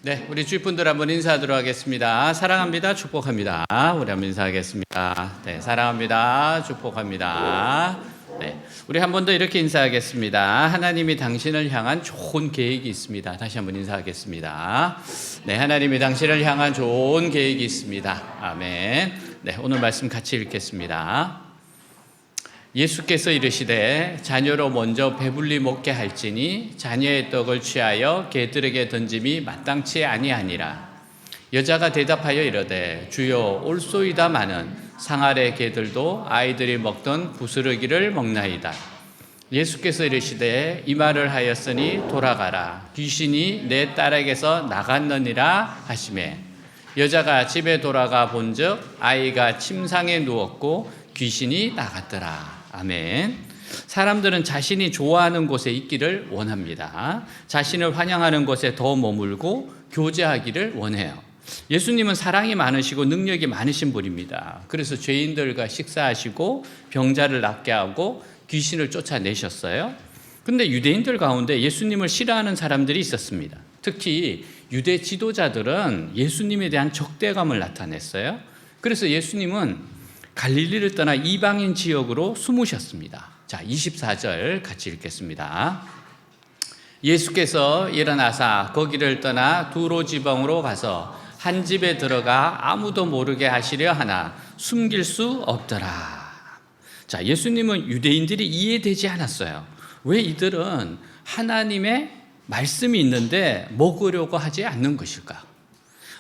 네, 우리 주위분들 한번 인사하도록 하겠습니다. 사랑합니다. 축복합니다. 우리 한번 인사하겠습니다. 네, 사랑합니다. 축복합니다. 네, 우리 한 번 더 이렇게 인사하겠습니다. 하나님이 당신을 향한 좋은 계획이 있습니다. 다시 한번 인사하겠습니다. 네, 하나님이 당신을 향한 좋은 계획이 있습니다. 아멘. 네, 오늘 말씀 같이 읽겠습니다. 예수께서 이르시되 자녀로 먼저 배불리 먹게 할지니 자녀의 떡을 취하여 개들에게 던짐이 마땅치 아니하니라. 여자가 대답하여 이르되 주여 올소이다마는 상아래 개들도 아이들이 먹던 부스러기를 먹나이다. 예수께서 이르시되 이 말을 하였으니 돌아가라. 귀신이 내 딸에게서 나갔느니라 하시매 여자가 집에 돌아가 본즉 아이가 침상에 누웠고 귀신이 나갔더라. 아멘. 사람들은 자신이 좋아하는 곳에 있기를 원합니다. 자신을 환영하는 곳에 더 머물고 교제하기를 원해요. 예수님은 사랑이 많으시고 능력이 많으신 분입니다. 그래서 죄인들과 식사하시고 병자를 낫게 하고 귀신을 쫓아내셨어요. 그런데 유대인들 가운데 예수님을 싫어하는 사람들이 있었습니다. 특히 유대 지도자들은 예수님에 대한 적대감을 나타냈어요. 그래서 예수님은 갈릴리를 떠나 이방인 지역으로 숨으셨습니다. 자, 24절 같이 읽겠습니다. 예수께서 일어나사 거기를 떠나 두로 지방으로 가서 한 집에 들어가 아무도 모르게 하시려 하나 숨길 수 없더라. 자, 예수님은 유대인들이 이해되지 않았어요. 왜 이들은 하나님의 말씀이 있는데 먹으려고 하지 않는 것일까?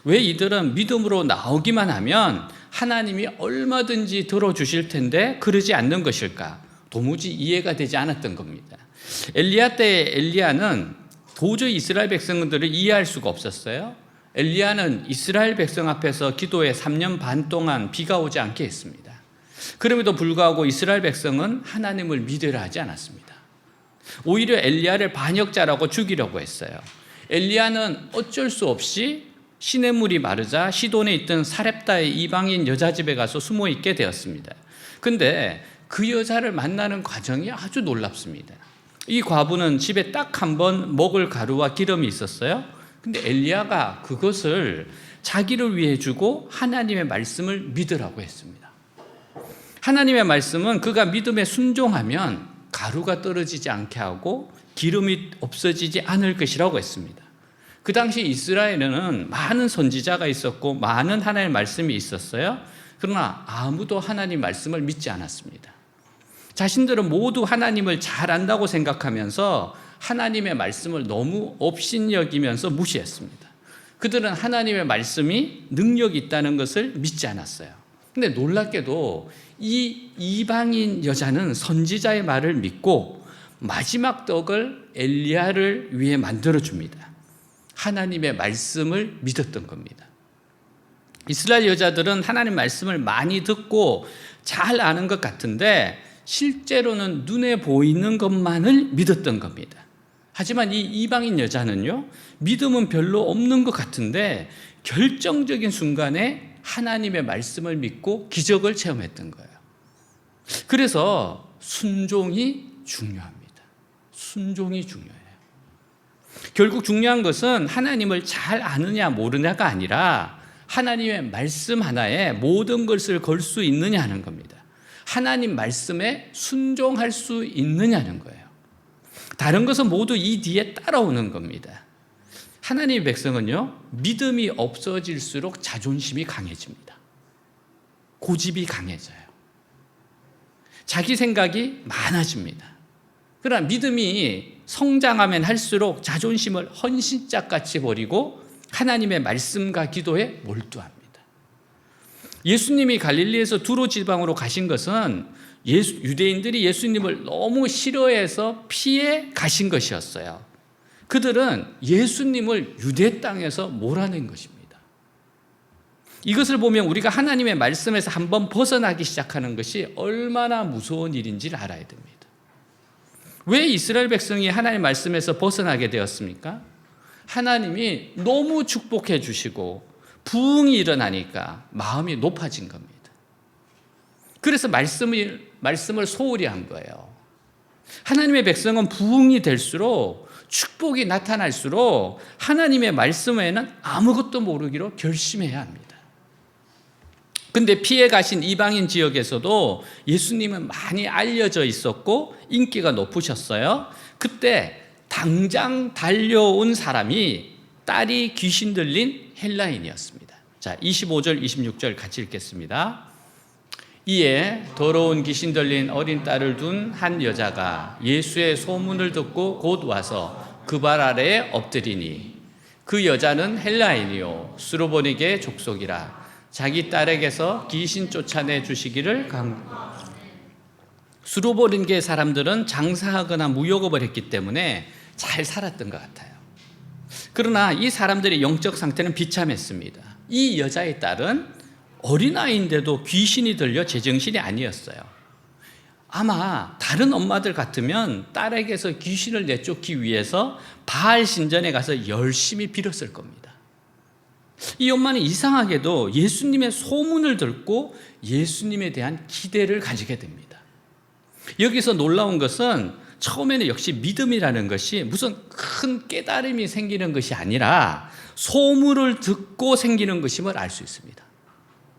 왜 이들은 믿음으로 나오기만 하면 하나님이 얼마든지 들어주실 텐데 그러지 않는 것일까? 도무지 이해가 되지 않았던 겁니다. 엘리야 때의 엘리야는 도저히 이스라엘 백성들을 이해할 수가 없었어요. 엘리야는 이스라엘 백성 앞에서 기도해 3년 반 동안 비가 오지 않게 했습니다. 그럼에도 불구하고 이스라엘 백성은 하나님을 믿으려 하지 않았습니다. 오히려 엘리야를 반역자라고 죽이려고 했어요. 엘리야는 어쩔 수 없이 시냇물이 마르자 시돈에 있던 사렙다의 이방인 여자 집에 가서 숨어 있게 되었습니다. 근데 그 여자를 만나는 과정이 아주 놀랍습니다. 이 과부는 집에 딱 한 번 먹을 가루와 기름이 있었어요. 근데 엘리야가 그것을 자기를 위해 주고 하나님의 말씀을 믿으라고 했습니다. 하나님의 말씀은 그가 믿음에 순종하면 가루가 떨어지지 않게 하고 기름이 없어지지 않을 것이라고 했습니다. 그 당시 이스라엘에는 많은 선지자가 있었고 많은 하나님의 말씀이 있었어요. 그러나 아무도 하나님 말씀을 믿지 않았습니다. 자신들은 모두 하나님을 잘 안다고 생각하면서 하나님의 말씀을 너무 업신여기면서 무시했습니다. 그들은 하나님의 말씀이 능력이 있다는 것을 믿지 않았어요. 근데 놀랍게도 이 이방인 여자는 선지자의 말을 믿고 마지막 떡을 엘리야를 위해 만들어줍니다. 하나님의 말씀을 믿었던 겁니다. 이스라엘 여자들은 하나님 말씀을 많이 듣고 잘 아는 것 같은데 실제로는 눈에 보이는 것만을 믿었던 겁니다. 하지만 이 이방인 여자는요, 믿음은 별로 없는 것 같은데 결정적인 순간에 하나님의 말씀을 믿고 기적을 체험했던 거예요. 그래서 순종이 중요합니다. 순종이 중요해요. 결국 중요한 것은 하나님을 잘 아느냐 모르냐가 아니라 하나님의 말씀 하나에 모든 것을 걸 수 있느냐 하는 겁니다. 하나님 말씀에 순종할 수 있느냐는 거예요. 다른 것은 모두 이 뒤에 따라오는 겁니다. 하나님의 백성은요, 믿음이 없어질수록 자존심이 강해집니다. 고집이 강해져요. 자기 생각이 많아집니다. 그러나 믿음이 성장하면 할수록 자존심을 헌신짝같이 버리고 하나님의 말씀과 기도에 몰두합니다. 예수님이 갈릴리에서 두로 지방으로 가신 것은 유대인들이 예수님을 너무 싫어해서 피해 가신 것이었어요. 그들은 예수님을 유대 땅에서 몰아낸 것입니다. 이것을 보면 우리가 하나님의 말씀에서 한번 벗어나기 시작하는 것이 얼마나 무서운 일인지를 알아야 됩니다. 왜 이스라엘 백성이 하나님의 말씀에서 벗어나게 되었습니까? 하나님이 너무 축복해 주시고 부흥이 일어나니까 마음이 높아진 겁니다. 그래서 말씀을 소홀히 한 거예요. 하나님의 백성은 부흥이 될수록 축복이 나타날수록 하나님의 말씀에는 아무것도 모르기로 결심해야 합니다. 근데 피해 가신 이방인 지역에서도 예수님은 많이 알려져 있었고 인기가 높으셨어요. 그때 당장 달려온 사람이 딸이 귀신 들린 헬라인이었습니다. 자, 25절, 26절 같이 읽겠습니다. 이에 더러운 귀신 들린 어린 딸을 둔 한 여자가 예수의 소문을 듣고 곧 와서 그 발 아래에 엎드리니 그 여자는 헬라인이요 수로보니게 족속이라 자기 딸에게서 귀신 쫓아내 주시기를 수로보니게 사람들은 장사하거나 무역업을 했기 때문에 잘 살았던 것 같아요. 그러나 이 사람들의 영적 상태는 비참했습니다. 이 여자의 딸은 어린아이인데도 귀신이 들려 제정신이 아니었어요. 아마 다른 엄마들 같으면 딸에게서 귀신을 내쫓기 위해서 바알 신전에 가서 열심히 빌었을 겁니다. 이 엄마는 이상하게도 예수님의 소문을 듣고 예수님에 대한 기대를 가지게 됩니다. 여기서 놀라운 것은 처음에는 역시 믿음이라는 것이 무슨 큰 깨달음이 생기는 것이 아니라 소문을 듣고 생기는 것임을 알 수 있습니다.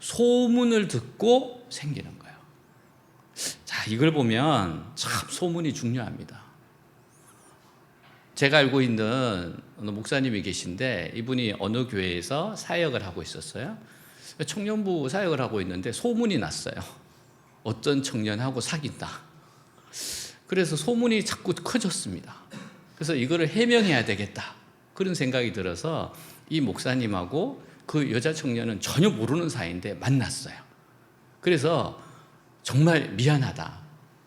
소문을 듣고 생기는 거예요. 자, 이걸 보면 참 소문이 중요합니다. 제가 알고 있는 어느 목사님이 계신데 이분이 어느 교회에서 사역을 하고 있었어요. 청년부 사역을 하고 있는데 소문이 났어요. 어떤 청년하고 사귄다. 그래서 소문이 자꾸 커졌습니다. 그래서 이거를 해명해야 되겠다. 그런 생각이 들어서 이 목사님하고 그 여자 청년은 전혀 모르는 사이인데 만났어요. 그래서 정말 미안하다.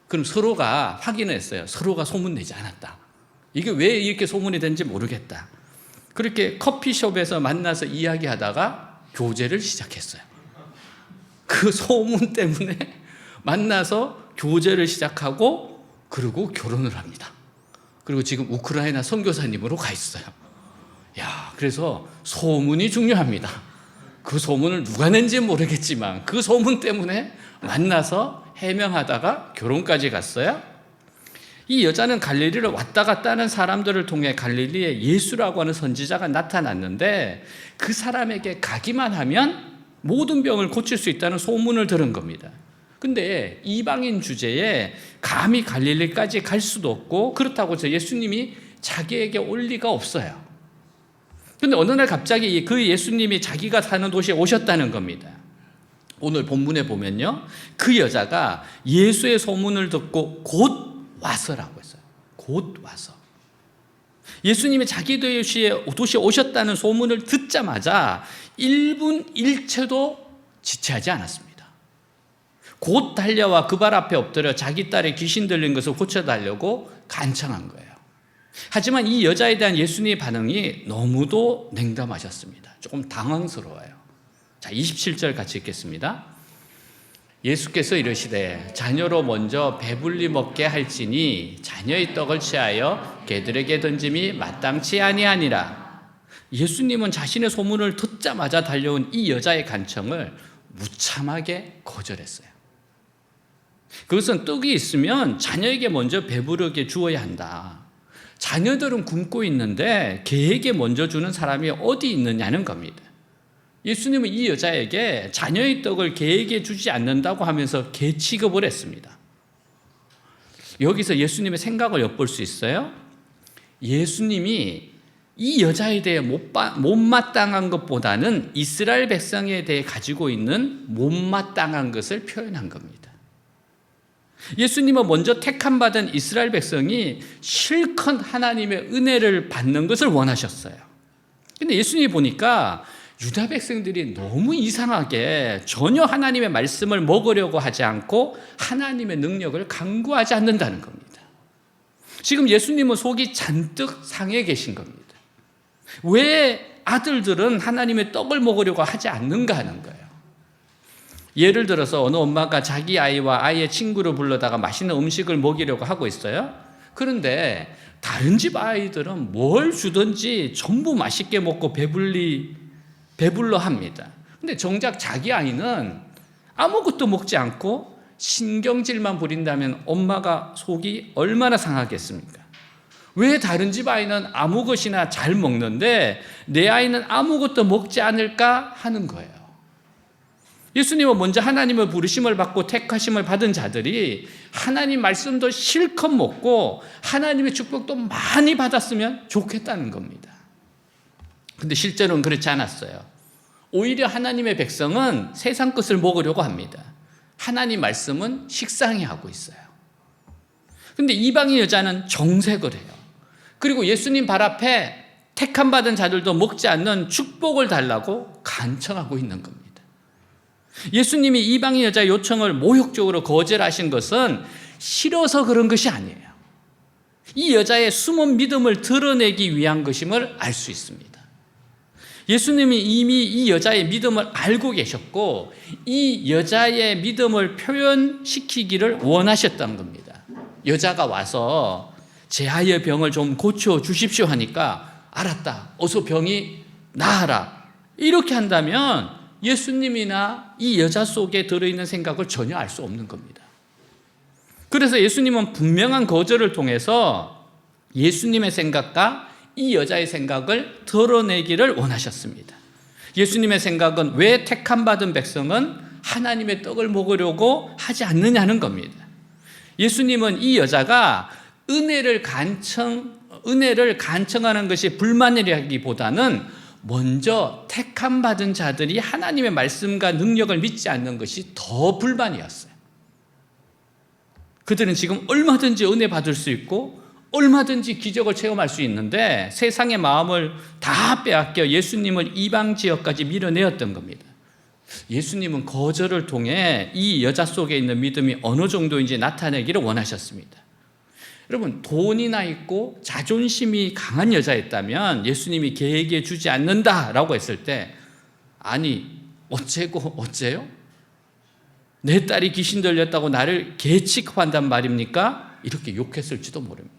그럼 서로가 확인을 했어요. 서로가 소문내지 않았다. 이게 왜 이렇게 소문이 된지 모르겠다. 그렇게 커피숍에서 만나서 이야기하다가 교제를 시작했어요. 그 소문 때문에 만나서 교제를 시작하고 그리고 결혼을 합니다. 그리고 지금 우크라이나 선교사님으로 가 있어요. 야, 그래서 소문이 중요합니다. 그 소문을 누가 낸지 모르겠지만 그 소문 때문에 만나서 해명하다가 결혼까지 갔어요. 이 여자는 갈릴리를 왔다 갔다 하는 사람들을 통해 갈릴리에 예수라고 하는 선지자가 나타났는데 그 사람에게 가기만 하면 모든 병을 고칠 수 있다는 소문을 들은 겁니다. 근데 이방인 주제에 감히 갈릴리까지 갈 수도 없고 그렇다고 해서 예수님이 자기에게 올 리가 없어요. 근데 어느 날 갑자기 그 예수님이 자기가 사는 도시에 오셨다는 겁니다. 오늘 본문에 보면요, 그 여자가 예수의 소문을 듣고 곧 와서라고 했어요. 곧 와서. 예수님이 자기 도시에 오셨다는 소문을 듣자마자 1분 1초도 지체하지 않았습니다. 곧 달려와 그 발 앞에 엎드려 자기 딸의 귀신 들린 것을 고쳐달라고 간청한 거예요. 하지만 이 여자에 대한 예수님의 반응이 너무도 냉담하셨습니다. 조금 당황스러워요. 자, 27절 같이 읽겠습니다. 예수께서 이르시되 자녀로 먼저 배불리 먹게 할지니 자녀의 떡을 취하여 개들에게 던짐이 마땅치 아니하니라. 예수님은 자신의 소문을 듣자마자 달려온 이 여자의 간청을 무참하게 거절했어요. 그것은 떡이 있으면 자녀에게 먼저 배부르게 주어야 한다. 자녀들은 굶고 있는데 개에게 먼저 주는 사람이 어디 있느냐는 겁니다. 예수님은 이 여자에게 자녀의 떡을 개에게 주지 않는다고 하면서 개 취급을 했습니다. 여기서 예수님의 생각을 엿볼 수 있어요. 예수님이 이 여자에 대해 못마땅한 것보다는 이스라엘 백성에 대해 가지고 있는 못마땅한 것을 표현한 겁니다. 예수님은 먼저 택함받은 이스라엘 백성이 실컷 하나님의 은혜를 받는 것을 원하셨어요. 근데 예수님이 보니까 유다 백성들이 너무 이상하게 전혀 하나님의 말씀을 먹으려고 하지 않고 하나님의 능력을 간구하지 않는다는 겁니다. 지금 예수님은 속이 잔뜩 상해 계신 겁니다. 왜 아들들은 하나님의 떡을 먹으려고 하지 않는가 하는 거예요. 예를 들어서 어느 엄마가 자기 아이와 아이의 친구를 불러다가 맛있는 음식을 먹이려고 하고 있어요. 그런데 다른 집 아이들은 뭘 주든지 전부 맛있게 먹고 배불러 합니다. 근데 정작 자기 아이는 아무것도 먹지 않고 신경질만 부린다면 엄마가 속이 얼마나 상하겠습니까? 왜 다른 집 아이는 아무 것이나 잘 먹는데 내 아이는 아무것도 먹지 않을까 하는 거예요. 예수님은 먼저 하나님의 부르심을 받고 택하심을 받은 자들이 하나님 말씀도 실컷 먹고 하나님의 축복도 많이 받았으면 좋겠다는 겁니다. 근데 실제로는 그렇지 않았어요. 오히려 하나님의 백성은 세상 것을 먹으려고 합니다. 하나님 말씀은 식상해 하고 있어요. 근데 이방인 여자는 정색을 해요. 그리고 예수님 발 앞에 택함 받은 자들도 먹지 않는 축복을 달라고 간청하고 있는 겁니다. 예수님이 이방인 여자의 요청을 모욕적으로 거절하신 것은 싫어서 그런 것이 아니에요. 이 여자의 숨은 믿음을 드러내기 위한 것임을 알 수 있습니다. 예수님이 이미 이 여자의 믿음을 알고 계셨고 이 여자의 믿음을 표현시키기를 원하셨던 겁니다. 여자가 와서 제 아이의 병을 좀 고쳐주십시오 하니까 알았다, 어서 병이 나아라, 이렇게 한다면 예수님이나 이 여자 속에 들어있는 생각을 전혀 알 수 없는 겁니다. 그래서 예수님은 분명한 거절을 통해서 예수님의 생각과 이 여자의 생각을 드러내기를 원하셨습니다. 예수님의 생각은 왜 택함 받은 백성은 하나님의 떡을 먹으려고 하지 않느냐는 겁니다. 예수님은 이 여자가 은혜를 간청하는 것이 불만이라기보다는 먼저 택함 받은 자들이 하나님의 말씀과 능력을 믿지 않는 것이 더 불만이었어요. 그들은 지금 얼마든지 은혜 받을 수 있고 얼마든지 기적을 체험할 수 있는데 세상의 마음을 다 빼앗겨 예수님을 이방 지역까지 밀어내었던 겁니다. 예수님은 거절을 통해 이 여자 속에 있는 믿음이 어느 정도인지 나타내기를 원하셨습니다. 여러분, 돈이나 있고 자존심이 강한 여자였다면 예수님이 걔에게 주지 않는다라고 했을 때 아니 어째고 어째요? 내 딸이 귀신 들렸다고 나를 개 취급한단 말입니까? 이렇게 욕했을지도 모릅니다.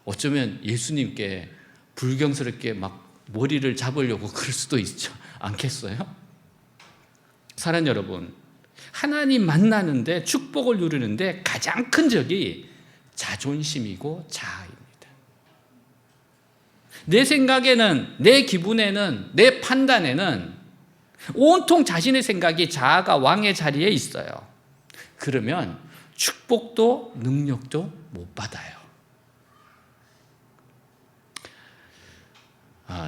어쩌면 예수님께 불경스럽게 막 머리를 잡으려고 그럴 수도 있죠. 않겠어요? 사랑하는 여러분, 하나님 만나는데 축복을 누리는데 가장 큰 적이 자존심이고 자아입니다. 내 생각에는, 내 기분에는, 내 판단에는 온통 자신의 생각이 자아가 왕의 자리에 있어요. 그러면 축복도 능력도 못 받아요.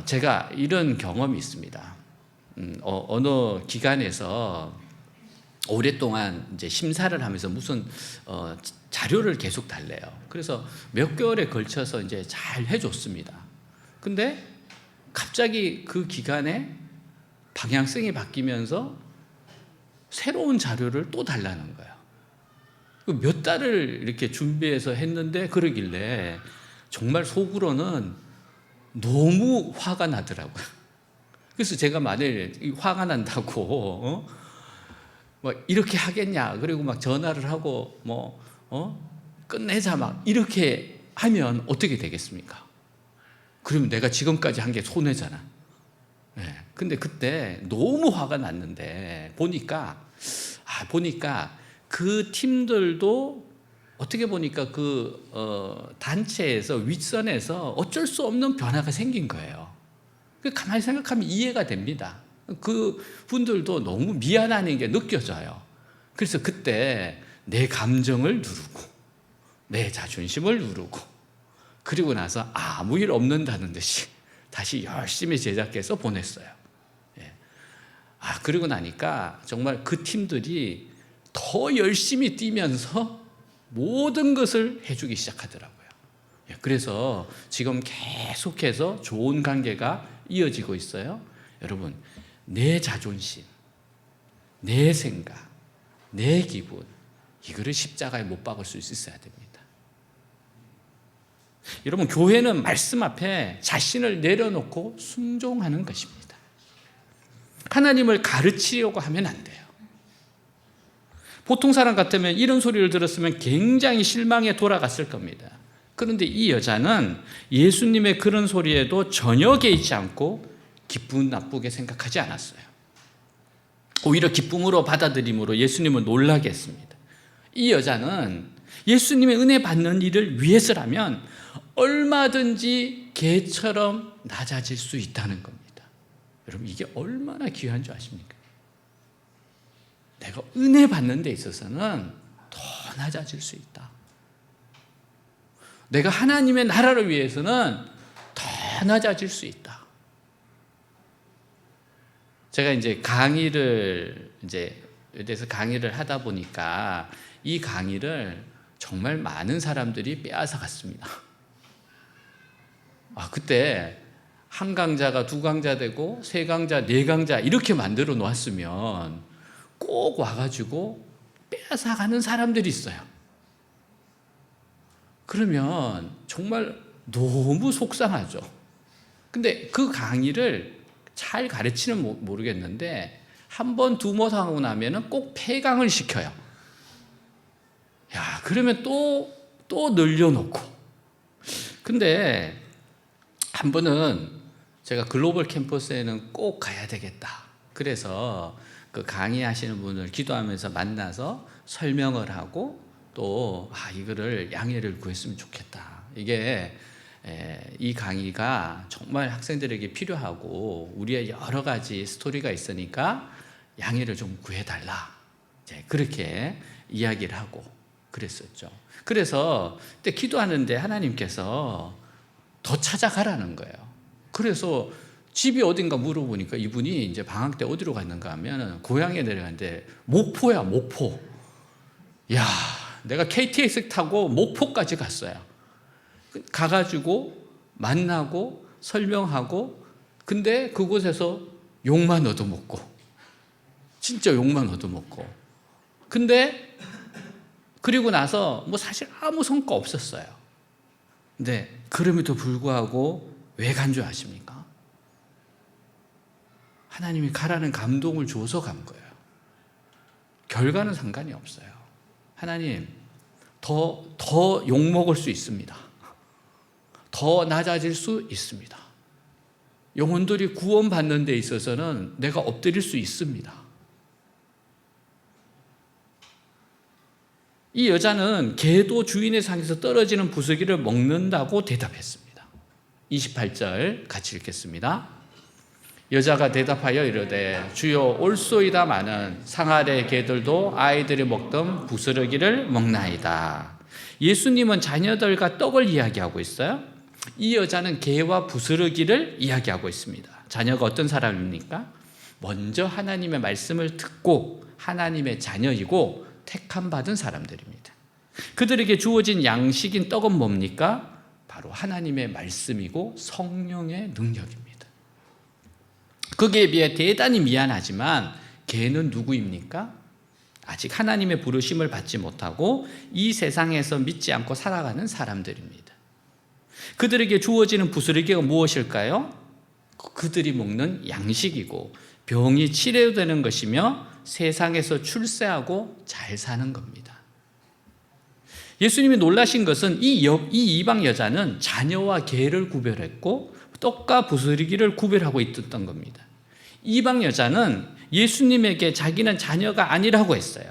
제가 이런 경험이 있습니다. 어느 기관에서 오랫동안 이제 심사를 하면서 무슨 자료를 계속 달래요. 그래서 몇 개월에 걸쳐서 이제 잘 해줬습니다. 근데 갑자기 그 기간에 방향성이 바뀌면서 새로운 자료를 또 달라는 거예요. 몇 달을 이렇게 준비해서 했는데 그러길래 정말 속으로는 너무 화가 나더라고요. 그래서 제가 만일 화가 난다고 뭐 이렇게 하겠냐, 그리고 막 전화를 하고 끝내자 막 이렇게 하면 어떻게 되겠습니까? 그러면 내가 지금까지 한 게 손해잖아. 네. 근데 그때 너무 화가 났는데 보니까 그 팀들도 어떻게 보니까 단체에서 윗선에서 어쩔 수 없는 변화가 생긴 거예요. 가만히 생각하면 이해가 됩니다. 그 분들도 너무 미안한 게 느껴져요. 그래서 그때 내 감정을 누르고 내 자존심을 누르고 그리고 나서 아무 일 없는다는 듯이 다시 열심히 제작해서 보냈어요. 그리고 나니까 정말 그 팀들이 더 열심히 뛰면서 모든 것을 해주기 시작하더라고요. 그래서 지금 계속해서 좋은 관계가 이어지고 있어요. 여러분, 내 자존심, 내 생각, 내 기분, 이거를 십자가에 못 박을 수 있어야 됩니다. 여러분, 교회는 말씀 앞에 자신을 내려놓고 순종하는 것입니다. 하나님을 가르치려고 하면 안 돼요. 보통 사람 같으면 이런 소리를 들었으면 굉장히 실망에 돌아갔을 겁니다. 그런데 이 여자는 예수님의 그런 소리에도 전혀 개의치 않고 기분 나쁘게 생각하지 않았어요. 오히려 기쁨으로 받아들임으로 예수님을 놀라게 했습니다. 이 여자는 예수님의 은혜 받는 일을 위해서라면 얼마든지 개처럼 낮아질 수 있다는 겁니다. 여러분, 이게 얼마나 귀한 줄 아십니까? 내가 은혜 받는 데 있어서는 더 낮아질 수 있다. 내가 하나님의 나라를 위해서는 더 낮아질 수 있다. 제가 이제 강의를 대해서 강의를 하다 보니까 이 강의를 정말 많은 사람들이 빼앗아 갔습니다. 그때 한 강좌가 두 강좌 되고 세 강좌, 네 강좌 이렇게 만들어 놓았으면 꼭 와가지고 빼앗아 가는 사람들이 있어요. 그러면 정말 너무 속상하죠. 근데 그 강의를 잘 가르치는 모르겠는데 한 번, 두 번 하고 나면은 꼭 폐강을 시켜요. 그러면 또 늘려놓고. 근데 한 번은 제가 글로벌 캠퍼스에는 꼭 가야 되겠다. 그래서 그 강의하시는 분을 기도하면서 만나서 설명을 하고 또 이거를 양해를 구했으면 좋겠다. 이게 이 강의가 정말 학생들에게 필요하고 우리의 여러 가지 스토리가 있으니까 양해를 좀 구해달라. 그렇게 이야기를 하고 그랬었죠. 그래서 그때 기도하는데 하나님께서 더 찾아가라는 거예요. 그래서 집이 어딘가 물어보니까 이분이 이제 방학 때 어디로 갔는가 하면 고향에 내려갔는데 목포야, 목포. 내가 KTX 타고 목포까지 갔어요. 가가지고 만나고 설명하고, 근데 그곳에서 욕만 얻어먹고, 진짜 욕만 얻어먹고. 근데 그리고 나서 사실 아무 성과 없었어요. 근데 그럼에도 불구하고 왜 간 줄 아십니까? 하나님이 가라는 감동을 줘서 간 거예요. 결과는 상관이 없어요. 하나님, 더 욕먹을 수 있습니다. 더 낮아질 수 있습니다. 영혼들이 구원받는 데 있어서는 내가 엎드릴 수 있습니다. 이 여자는 개도 주인의 상에서 떨어지는 부스러기를 먹는다고 대답했습니다. 28절 같이 읽겠습니다. 여자가 대답하여 이르되 주여 올소이다마는 상 아래 개들도 아이들이 먹던 부스러기를 먹나이다. 예수님은 자녀들과 떡을 이야기하고 있어요. 이 여자는 개와 부스러기를 이야기하고 있습니다. 자녀가 어떤 사람입니까? 먼저 하나님의 말씀을 듣고 하나님의 자녀이고 택함 받은 사람들입니다. 그들에게 주어진 양식인 떡은 뭡니까? 바로 하나님의 말씀이고 성령의 능력입니다. 거기에 비해 대단히 미안하지만 개는 누구입니까? 아직 하나님의 부르심을 받지 못하고 이 세상에서 믿지 않고 살아가는 사람들입니다. 그들에게 주어지는 부스러기가 무엇일까요? 그들이 먹는 양식이고 병이 치료되는 것이며 세상에서 출세하고 잘 사는 겁니다. 예수님이 놀라신 것은 이 이방 여자는 자녀와 개를 구별했고 떡과 부스러기를 구별하고 있었던 겁니다. 이방 여자는 예수님에게 자기는 자녀가 아니라고 했어요.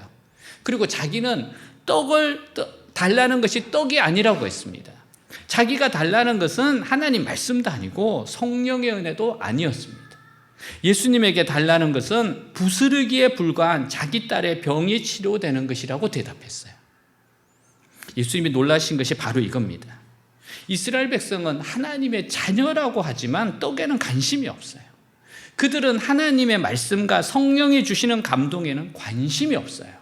그리고 자기는 떡을 달라는 것이 떡이 아니라고 했습니다. 자기가 달라는 것은 하나님 말씀도 아니고 성령의 은혜도 아니었습니다. 예수님에게 달라는 것은 부스러기에 불과한 자기 딸의 병이 치료되는 것이라고 대답했어요. 예수님이 놀라신 것이 바로 이겁니다. 이스라엘 백성은 하나님의 자녀라고 하지만 떡에는 관심이 없어요. 그들은 하나님의 말씀과 성령이 주시는 감동에는 관심이 없어요.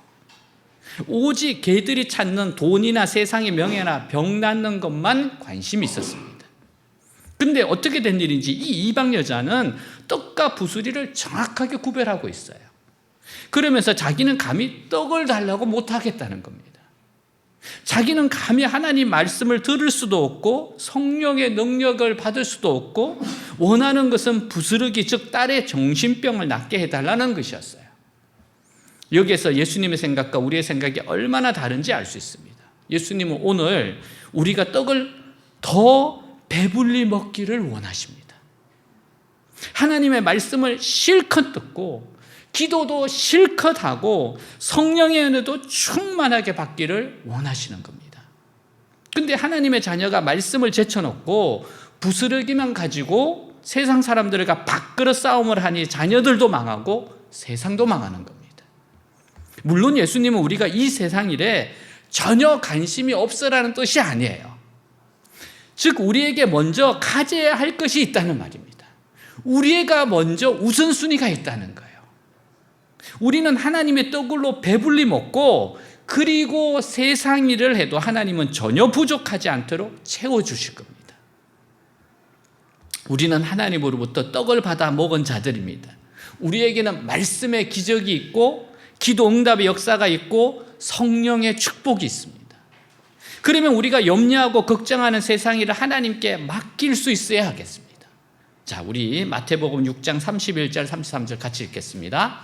오직 개들이 찾는 돈이나 세상의 명예나 병 낫는 것만 관심이 있었습니다. 근데 어떻게 된 일인지 이 이방 여자는 떡과 부스러기를 정확하게 구별하고 있어요. 그러면서 자기는 감히 떡을 달라고 못하겠다는 겁니다. 자기는 감히 하나님 말씀을 들을 수도 없고 성령의 능력을 받을 수도 없고 원하는 것은 부스러기, 즉 딸의 정신병을 낫게 해달라는 것이었어요. 여기에서 예수님의 생각과 우리의 생각이 얼마나 다른지 알 수 있습니다. 예수님은 오늘 우리가 떡을 더 배불리 먹기를 원하십니다. 하나님의 말씀을 실컷 듣고 기도도 실컷 하고 성령의 은혜도 충만하게 받기를 원하시는 겁니다. 근데 하나님의 자녀가 말씀을 제쳐놓고 부스러기만 가지고 세상 사람들과 밥그릇 싸움을 하니 자녀들도 망하고 세상도 망하는 겁니다. 물론 예수님은 우리가 이 세상 일에 전혀 관심이 없으라는 뜻이 아니에요. 즉 우리에게 먼저 가져야 할 것이 있다는 말입니다. 우리가 먼저 우선순위가 있다는 거예요. 우리는 하나님의 떡으로 배불리 먹고 그리고 세상 일을 해도 하나님은 전혀 부족하지 않도록 채워주실 겁니다. 우리는 하나님으로부터 떡을 받아 먹은 자들입니다. 우리에게는 말씀의 기적이 있고 기도 응답의 역사가 있고 성령의 축복이 있습니다. 그러면 우리가 염려하고 걱정하는 세상 일을 하나님께 맡길 수 있어야 하겠습니다. 자, 우리 마태복음 6장 31절 33절 같이 읽겠습니다.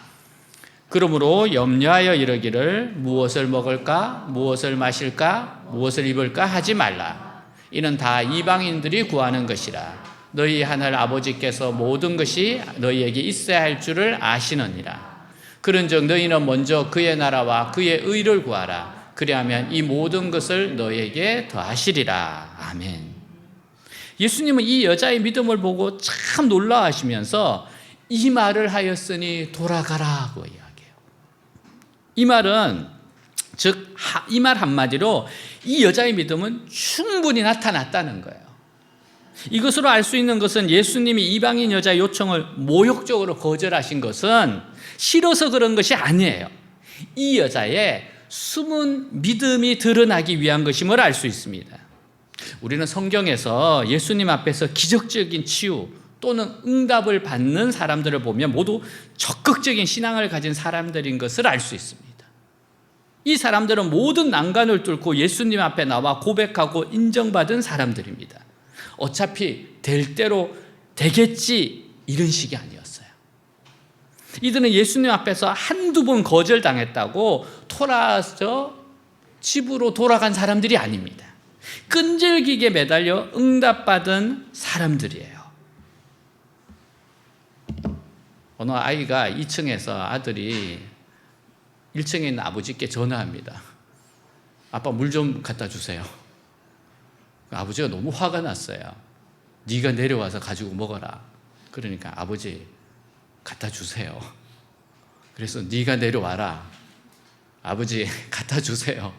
그러므로 염려하여 이르기를 무엇을 먹을까 무엇을 마실까 무엇을 입을까 하지 말라. 이는 다 이방인들이 구하는 것이라. 너희 하늘 아버지께서 모든 것이 너희에게 있어야 할 줄을 아시느니라. 그런즉 너희는 먼저 그의 나라와 그의 의를 구하라. 그리하면 이 모든 것을 너희에게 더하시리라. 아멘. 예수님은 이 여자의 믿음을 보고 참 놀라워하시면서 이 말을 하였으니 돌아가라고 이야기해요. 이 말은 즉 이 말 한마디로 이 여자의 믿음은 충분히 나타났다는 거예요. 이것으로 알 수 있는 것은 예수님이 이방인 여자의 요청을 모욕적으로 거절하신 것은 싫어서 그런 것이 아니에요. 이 여자의 숨은 믿음이 드러나기 위한 것임을 알 수 있습니다. 우리는 성경에서 예수님 앞에서 기적적인 치유 또는 응답을 받는 사람들을 보면 모두 적극적인 신앙을 가진 사람들인 것을 알 수 있습니다. 이 사람들은 모든 난관을 뚫고 예수님 앞에 나와 고백하고 인정받은 사람들입니다. 어차피 될 대로 되겠지 이런 식이 아니었어요. 이들은 예수님 앞에서 한두 번 거절당했다고 돌아서 집으로 돌아간 사람들이 아닙니다. 끈질기게 매달려 응답받은 사람들이에요. 어느 아이가 2층에서 아들이 1층에 있는 아버지께 전화합니다. 아빠 물 좀 갖다 주세요. 아버지가 너무 화가 났어요. 네가 내려와서 가지고 먹어라. 그러니까 아버지 갖다 주세요. 그래서 네가 내려와라. 아버지 갖다 주세요.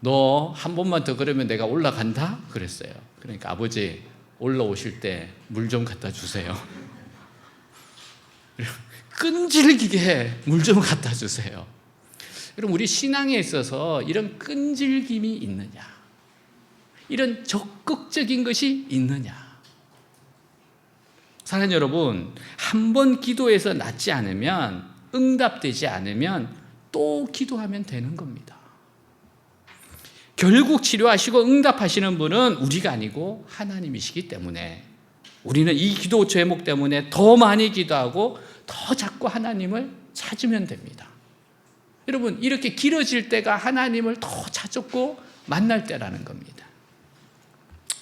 너 한 번만 더 그러면 내가 올라간다? 그랬어요. 그러니까 아버지 올라오실 때 물 좀 갖다 주세요. 끈질기게 물 좀 갖다 주세요. 여러분 우리 신앙에 있어서 이런 끈질김이 있느냐? 이런 적극적인 것이 있느냐? 사랑하는 여러분, 한 번 기도해서 낫지 않으면 응답되지 않으면 또 기도하면 되는 겁니다. 결국 치료하시고 응답하시는 분은 우리가 아니고 하나님이시기 때문에 우리는 이 기도 제목 때문에 더 많이 기도하고 더 자꾸 하나님을 찾으면 됩니다. 여러분 이렇게 길어질 때가 하나님을 더 찾고 만날 때라는 겁니다.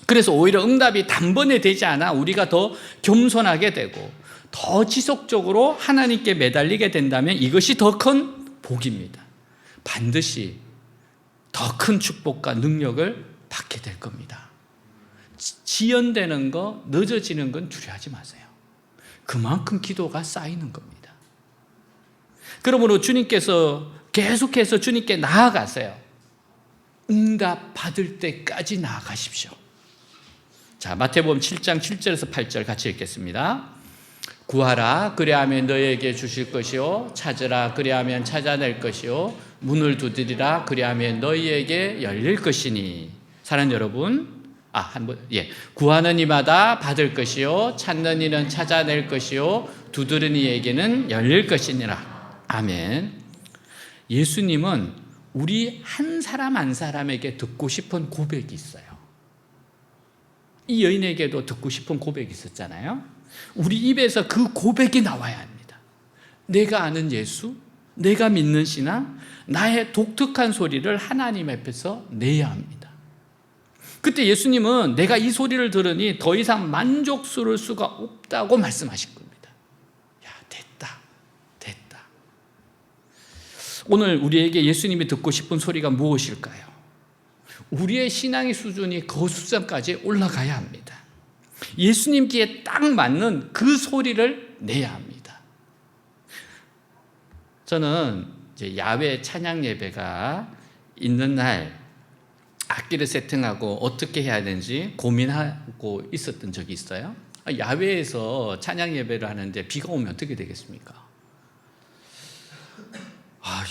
그래서 오히려 응답이 단번에 되지 않아 우리가 더 겸손하게 되고 더 지속적으로 하나님께 매달리게 된다면 이것이 더 큰 복입니다. 반드시 더 큰 축복과 능력을 받게 될 겁니다. 지연되는 거, 늦어지는 건 두려워하지 마세요. 그만큼 기도가 쌓이는 겁니다. 그러므로 주님께서 계속해서 주님께 나아가세요. 응답 받을 때까지 나아가십시오. 자, 마태복음 7장 7절에서 8절 같이 읽겠습니다. 구하라 그리하면 너희에게 주실 것이요 찾으라 그리하면 찾아낼 것이요 문을 두드리라 그리하면 너희에게 열릴 것이니. 사랑하는 여러분, 구하는 이마다 받을 것이요 찾는 이는 찾아낼 것이요 두드리는 이에게는 열릴 것이니라. 아멘. 예수님은 우리 한 사람 한 사람에게 듣고 싶은 고백이 있어요. 이 여인에게도 듣고 싶은 고백이 있었잖아요. 우리 입에서 그 고백이 나와야 합니다. 내가 아는 예수, 내가 믿는 신앙, 나의 독특한 소리를 하나님 앞에서 내야 합니다. 그때 예수님은 내가 이 소리를 들으니 더 이상 만족스러울 수가 없다고 말씀하신 겁니다. 야, 됐다. 오늘 우리에게 예수님이 듣고 싶은 소리가 무엇일까요? 우리의 신앙의 수준이 그 수준까지 올라가야 합니다. 예수님께 딱 맞는 그 소리를 내야 합니다. 저는 이제 야외 찬양 예배가 있는 날 악기를 세팅하고 어떻게 해야 되는지 고민하고 있었던 적이 있어요. 야외에서 찬양 예배를 하는데 비가 오면 어떻게 되겠습니까?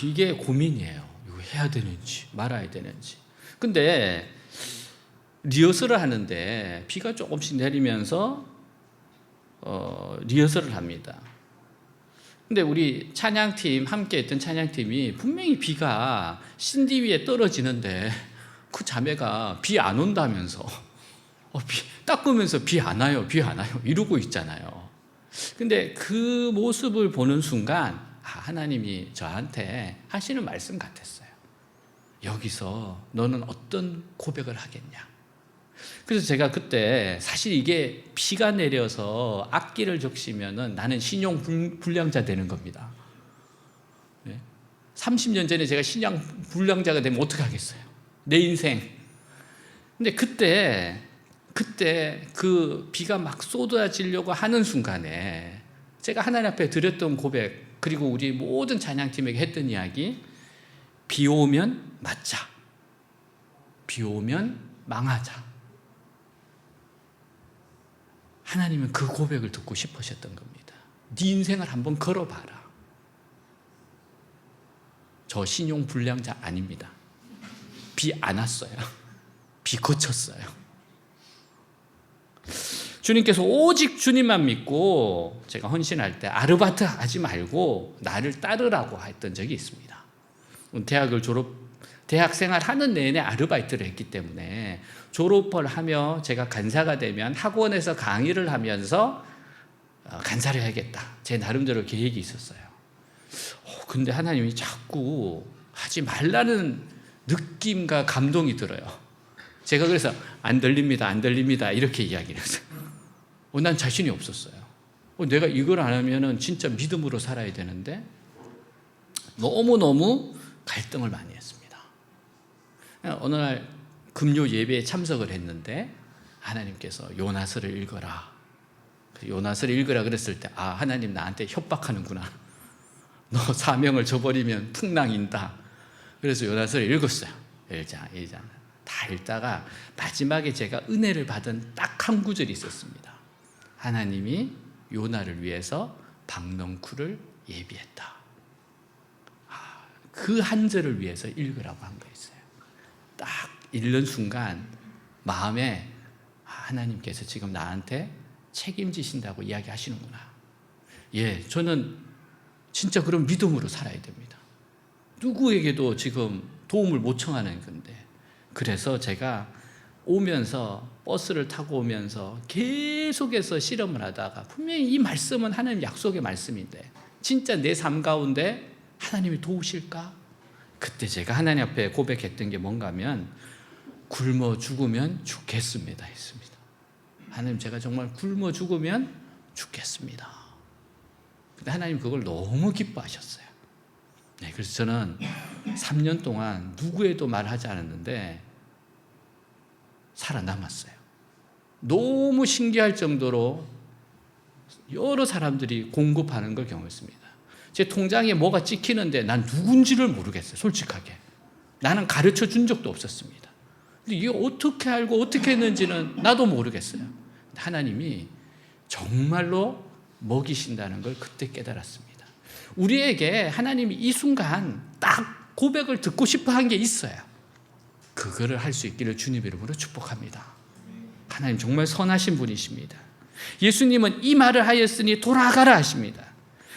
이게 고민이에요. 이거 해야 되는지 말아야 되는지. 근데 리허설을 하는데 비가 조금씩 내리면서 리허설을 합니다. 근데 우리 찬양팀, 함께 했던 찬양팀이 분명히 비가 신디 위에 떨어지는데 그 자매가 비 안 온다면서 닦으면서 비 안 와요, 비 안 와요 이러고 있잖아요. 근데 그 모습을 보는 순간 하나님이 저한테 하시는 말씀 같았어요. 여기서 너는 어떤 고백을 하겠냐. 그래서 제가 그때 사실 이게 비가 내려서 악기를 적시면은 나는 신용 불량자 되는 겁니다. 30년 전에 제가 신용 불량자가 되면 어떻게 하겠어요? 내 인생. 근데 그때 그 비가 막 쏟아지려고 하는 순간에 제가 하나님 앞에 드렸던 고백, 그리고 우리 모든 찬양팀에게 했던 이야기, 비 오면 맞자, 비 오면 망하자. 하나님은 그 고백을 듣고 싶으셨던 겁니다. 네 인생을 한번 걸어봐라. 저 신용 불량자 아닙니다. 비 안 왔어요. 비 그쳤어요. 주님께서 오직 주님만 믿고, 제가 헌신할 때 아르바이트 하지 말고 나를 따르라고 했던 적이 있습니다. 대학 생활 하는 내내 아르바이트를 했기 때문에 졸업을 하며 제가 간사가 되면 학원에서 강의를 하면서 간사를 해야겠다. 제 나름대로 계획이 있었어요. 근데 하나님이 자꾸 하지 말라는 느낌과 감동이 들어요. 제가 그래서 안 들립니다 이렇게 이야기를 했어요. 난 자신이 없었어요. 내가 이걸 안 하면은 진짜 믿음으로 살아야 되는데 너무너무 갈등을 많이 했습니다. 어느 날 금요 예배에 참석을 했는데 하나님께서 요나서를 읽어라. 요나서를 읽으라 그랬을 때 하나님 나한테 협박하는구나. 너 사명을 저버리면 풍랑인다. 그래서 요나서를 읽었어요. 1장 다 읽다가 마지막에 제가 은혜를 받은 딱 한 구절이 있었습니다. 하나님이 요나를 위해서 박넝쿨을 예비했다. 그 한 절을 위해서 읽으라고 한 거였어요. 딱 읽는 순간 마음에 하나님께서 지금 나한테 책임지신다고 이야기하시는구나. 저는 진짜 그런 믿음으로 살아야 됩니다. 누구에게도 지금 도움을 못 청하는 건데, 그래서 제가 오면서 버스를 타고 오면서 계속해서 실험을 하다가 분명히 이 말씀은 하나님 약속의 말씀인데 진짜 내 삶 가운데 하나님이 도우실까? 그때 제가 하나님 앞에 고백했던 게 뭔가 하면 굶어 죽으면 죽겠습니다 했습니다. 하나님, 제가 정말 굶어 죽으면 죽겠습니다. 근데 하나님 그걸 너무 기뻐하셨어요. 그래서 저는 3년 동안 누구에도 말하지 않았는데 살아남았어요. 너무 신기할 정도로 여러 사람들이 공급하는 걸 경험했습니다. 제 통장에 뭐가 찍히는데 난 누군지를 모르겠어요. 솔직하게. 나는 가르쳐 준 적도 없었습니다. 근데 이게 어떻게 알고 어떻게 했는지는 나도 모르겠어요. 하나님이 정말로 먹이신다는 걸 그때 깨달았습니다. 우리에게 하나님이 이 순간 딱 고백을 듣고 싶어 한 게 있어요. 그거를 할 수 있기를 주님 이름으로 축복합니다. 하나님 정말 선하신 분이십니다. 예수님은 이 말을 하였으니 돌아가라 하십니다.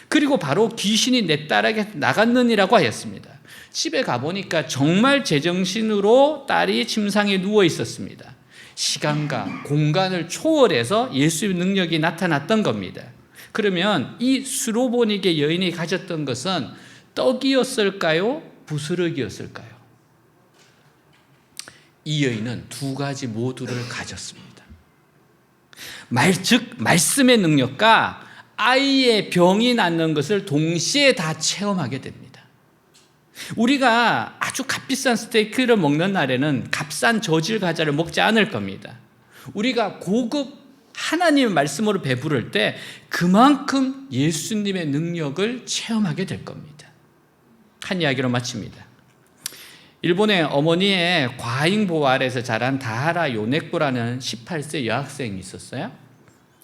그리고 바로 귀신이 내 딸에게 나갔느니라고 하였습니다. 집에 가보니까 정말 제정신으로 딸이 침상에 누워 있었습니다. 시간과 공간을 초월해서 예수의 능력이 나타났던 겁니다. 그러면 이 수로보니게 여인이 가졌던 것은 떡이었을까요? 부스러기였을까요? 이 여인은 두 가지 모두를 가졌습니다. 즉 말씀의 능력과 아이의 병이 낫는 것을 동시에 다 체험하게 됩니다. 우리가 아주 값비싼 스테이크를 먹는 날에는 값싼 저질 과자를 먹지 않을 겁니다. 우리가 고급 하나님의 말씀으로 배부를 때 그만큼 예수님의 능력을 체험하게 될 겁니다. 한 이야기로 마칩니다. 일본의 어머니의 과잉보호 아래에서 자란 다하라 요네코라는 18세 여학생이 있었어요.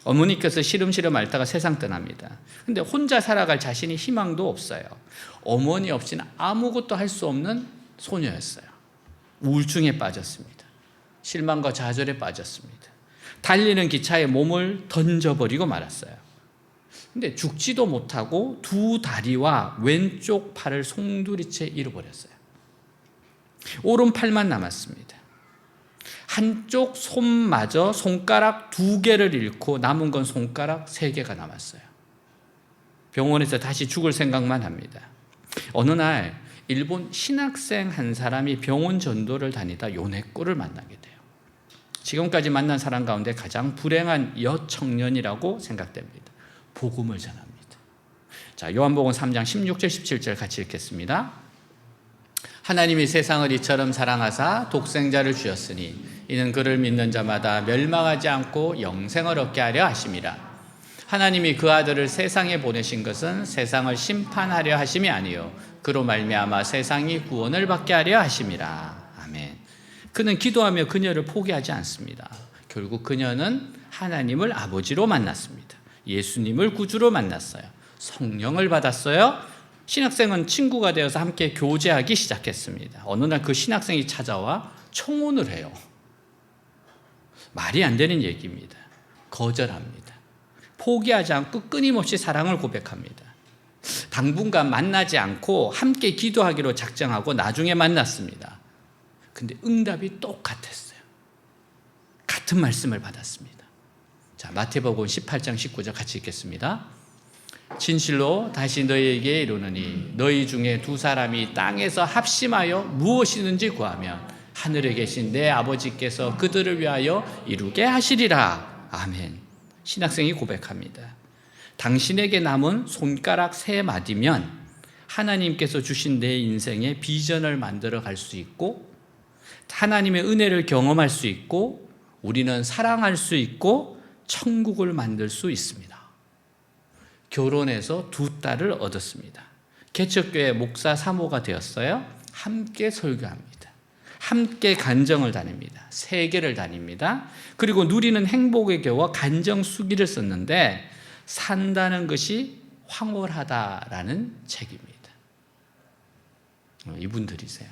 어머니께서 시름시름 앓다가 세상 떠납니다. 근데 혼자 살아갈 자신이 희망도 없어요. 어머니 없이는 아무것도 할 수 없는 소녀였어요. 우울증에 빠졌습니다. 실망과 좌절에 빠졌습니다. 달리는 기차에 몸을 던져버리고 말았어요. 근데 죽지도 못하고 두 다리와 왼쪽 팔을 송두리째 잃어버렸어요. 오른팔만 남았습니다. 한쪽 손마저 손가락 2개를 잃고 남은 건 손가락 3개가 남았어요. 병원에서 다시 죽을 생각만 합니다. 어느 날 일본 신학생 한 사람이 병원 전도를 다니다 요네코를 만나게 돼요. 지금까지 만난 사람 가운데 가장 불행한 여청년이라고 생각됩니다. 복음을 전합니다. 자, 요한복음 3장 16절 17절 같이 읽겠습니다. 하나님이 세상을 이처럼 사랑하사 독생자를 주셨으니 이는 그를 믿는 자마다 멸망하지 않고 영생을 얻게 하려 하심이라. 하나님이 그 아들을 세상에 보내신 것은 세상을 심판하려 하심이 아니요 그로 말미암아 세상이 구원을 받게 하려 하심이라. 아멘. 그는 기도하며 그녀를 포기하지 않습니다. 결국 그녀는 하나님을 아버지로 만났습니다. 예수님을 구주로 만났어요. 성령을 받았어요. 신학생은 친구가 되어서 함께 교제하기 시작했습니다. 어느 날 그 신학생이 찾아와 청혼을 해요. 말이 안 되는 얘기입니다. 거절합니다. 포기하지 않고 끊임없이 사랑을 고백합니다. 당분간 만나지 않고 함께 기도하기로 작정하고 나중에 만났습니다. 근데 응답이 똑같았어요. 같은 말씀을 받았습니다. 자, 마태복음 18장 19절 같이 읽겠습니다. 진실로 다시 너희에게 이르노니 너희 중에 2사람이 땅에서 합심하여 무엇이든지 구하면 하늘에 계신 내 아버지께서 그들을 위하여 이루게 하시리라. 아멘. 신학생이 고백합니다. 당신에게 남은 손가락 3마디면 하나님께서 주신 내 인생의 비전을 만들어 갈 수 있고 하나님의 은혜를 경험할 수 있고 우리는 사랑할 수 있고 천국을 만들 수 있습니다. 결혼해서 2딸을 얻었습니다. 개척교회 목사 사모가 되었어요. 함께 설교합니다. 함께 간정을 다닙니다. 세계를 다닙니다. 그리고 누리는 행복의 교와 간정 수기를 썼는데 산다는 것이 황홀하다라는 책입니다. 이분들이세요.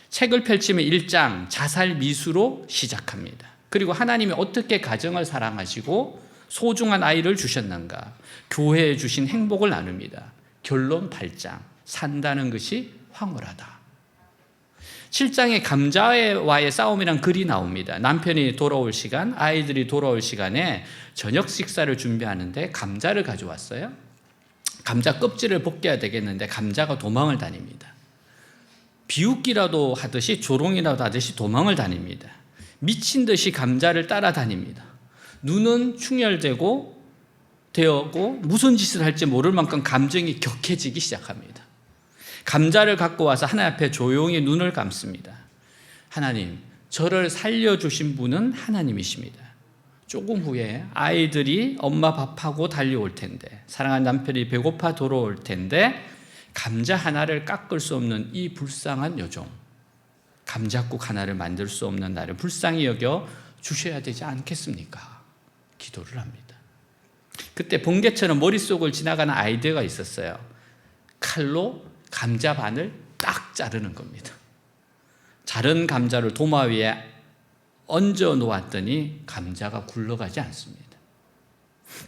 책을 펼치면 1장 자살 미수로 시작합니다. 그리고 하나님이 어떻게 가정을 사랑하시고 소중한 아이를 주셨는가, 교회에 주신 행복을 나눕니다. 결론 8장 산다는 것이 황홀하다. 7장에 감자와의 싸움이란 글이 나옵니다. 남편이 돌아올 시간, 아이들이 돌아올 시간에 저녁 식사를 준비하는데 감자를 가져왔어요. 감자 껍질을 벗겨야 되겠는데 감자가 도망을 다닙니다. 비웃기라도 하듯이 조롱이라도 하듯이 도망을 다닙니다. 미친 듯이 감자를 따라다닙니다. 눈은 충혈되고 되었고 무슨 짓을 할지 모를 만큼 감정이 격해지기 시작합니다. 감자를 갖고 와서 하나님 앞에 조용히 눈을 감습니다. 하나님, 저를 살려주신 분은 하나님이십니다. 조금 후에 아이들이 엄마 밥하고 달려올 텐데, 사랑하는 남편이 배고파 돌아올 텐데 감자 하나를 깎을 수 없는 이 불쌍한 여종, 감자국 하나를 만들 수 없는 나를 불쌍히 여겨 주셔야 되지 않겠습니까? 기도를 합니다. 그때 번개처럼 머릿속을 지나가는 아이디어가 있었어요. 칼로 감자 반을 딱 자르는 겁니다. 자른 감자를 도마 위에 얹어 놓았더니 감자가 굴러가지 않습니다.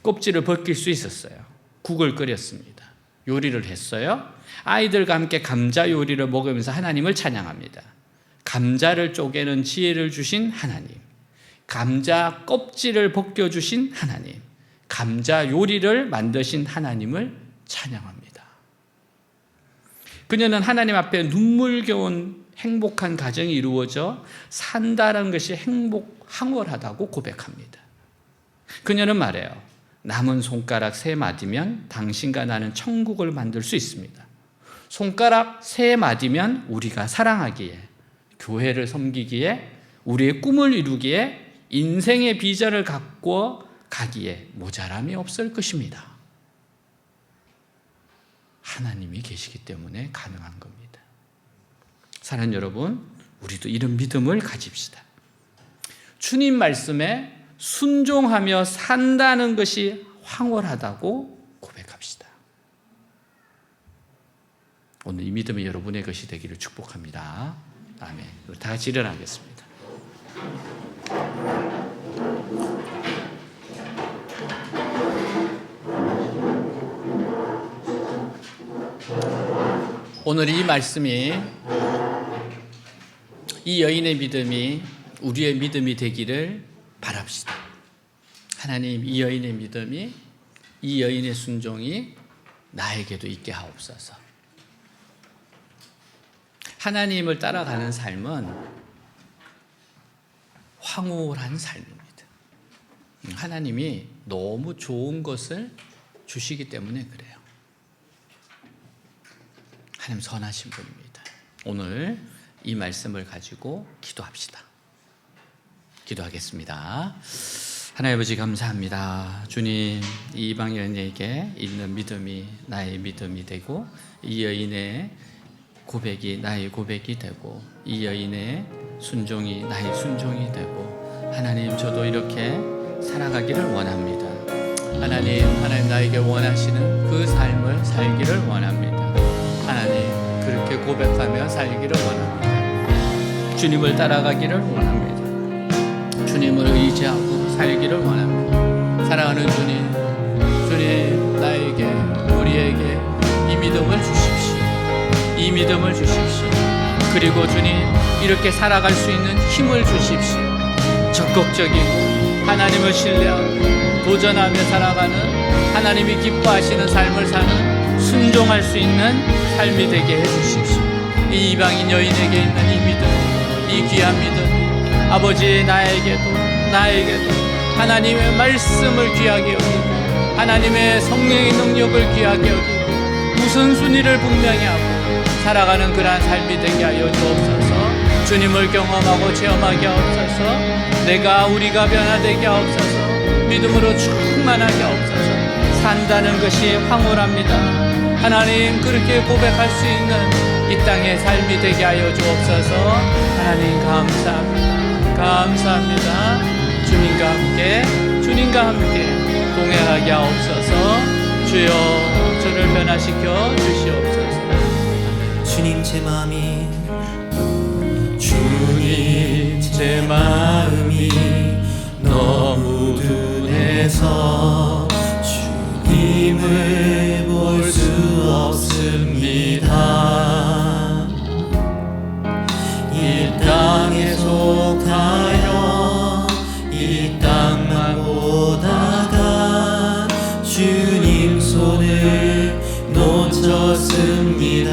껍질을 벗길 수 있었어요. 국을 끓였습니다. 요리를 했어요. 아이들과 함께 감자 요리를 먹으면서 하나님을 찬양합니다. 감자를 쪼개는 지혜를 주신 하나님, 감자 껍질을 벗겨주신 하나님, 감자 요리를 만드신 하나님을 찬양합니다. 그녀는 하나님 앞에 눈물겨운 행복한 가정이 이루어져 산다는 것이 황홀하다고 고백합니다. 그녀는 말해요. 남은 손가락 3마디면 당신과 나는 천국을 만들 수 있습니다. 손가락 3마디면 우리가 사랑하기에, 교회를 섬기기에, 우리의 꿈을 이루기에, 인생의 비전을 갖고 가기에 모자람이 없을 것입니다. 하나님이 계시기 때문에 가능한 겁니다. 사랑하는 여러분, 우리도 이런 믿음을 가집시다. 주님 말씀에 순종하며 산다는 것이 황홀하다고 고백합시다. 오늘 이 믿음이 여러분의 것이 되기를 축복합니다. 아멘. 우리 다 같이 일어나겠습니다. 오늘 이 말씀이, 이 여인의 믿음이 우리의 믿음이 되기를 바랍시다. 하나님, 이 여인의 믿음이, 이 여인의 순종이 나에게도 있게 하옵소서. 하나님을 따라가는 삶은 황홀한 삶입니다. 하나님이 너무 좋은 것을 주시기 때문에 그래요. 하나님 선하신 분입니다. 오늘 이 말씀을 가지고 기도합시다. 기도하겠습니다. 하나님 아버지 감사합니다. 주님, 이 이방 여인에게 있는 믿음이 나의 믿음이 되고, 이 여인의 고백이 나의 고백이 되고, 이 여인의 순종이 나의 순종이 되고, 하나님 저도 이렇게 살아가기를 원합니다. 하나님 나에게 원하시는 그 삶을 살기를 원합니다. 하나님 그렇게 고백하며 살기를 원합니다. 주님을 따라가기를 원합니다. 주님을 의지하고 살기를 원합니다. 사랑하는 주님 나에게, 우리에게 이 믿음을 주십시오. 이 믿음을 주십시오. 그리고 주님, 이렇게 살아갈 수 있는 힘을 주십시오. 적극적이고 하나님을 신뢰하고 도전하며 살아가는, 하나님이 기뻐하시는 삶을 사는 순종할 수 있는 삶이 되게 해주십시오. 이 이방인 여인에게 있는 이 믿음, 이 귀한 믿음, 아버지 나에게도 하나님의 말씀을 귀하게 여기고, 하나님의 성령의 능력을 귀하게 여기고, 우선순위를 분명히 하고 살아가는 그러한 삶이 되게 하여 주옵소서. 주님을 경험하고 체험하게 하옵소서. 우리가 변화되게 하옵소서. 믿음으로 충만하게 하옵소서. 산다는 것이 황홀합니다. 하나님, 그렇게 고백할 수 있는 이 땅의 삶이 되게 하여 주옵소서. 하나님 감사합니다. 주님과 함께 동행하게 하옵소서. 주여, 저를 변화시켜 주시옵소서. 주님 제 마음이 너무 둔해서 주님을 볼 수 없습니다. 이 땅에 속하여 이 땅만 보다가 주님 손을 놓쳤습니다.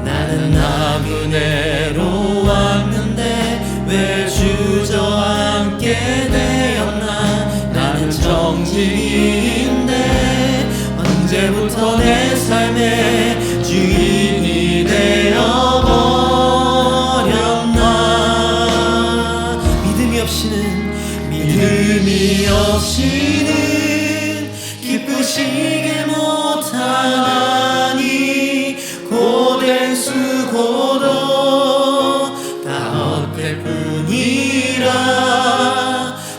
나는 나그네로 왔는데 왜 주저앉게 되었나. 나는 정직인데 언제부터 내 삶의 주인이 되어버렸나. 믿음이 없이는 기쁘시게 못하나니 고된 수고도 다 헛될 뿐이라.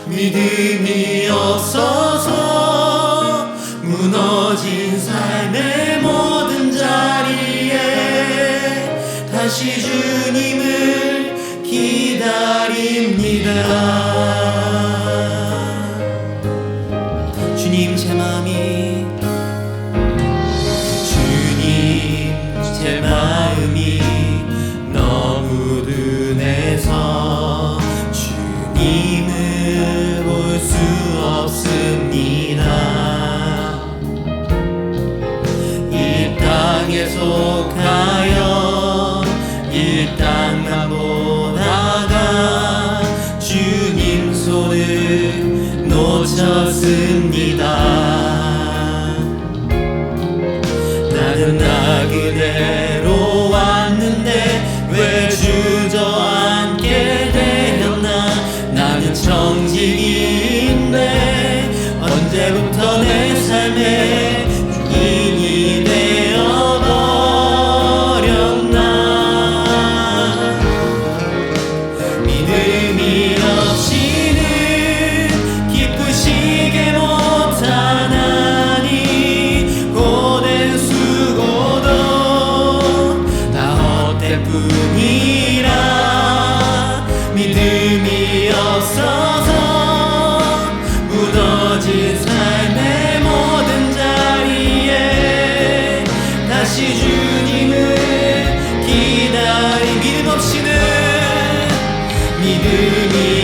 믿음이 없어서 무너진 삶의 모든 자리에 다시 주님을 기다립니다. 주님 제 마음이 너무 둔해서 주님을 볼 수 없습니다. 이 땅에 속하여 이 땅만 보다가 주님 손을 놓쳤습니다. 주님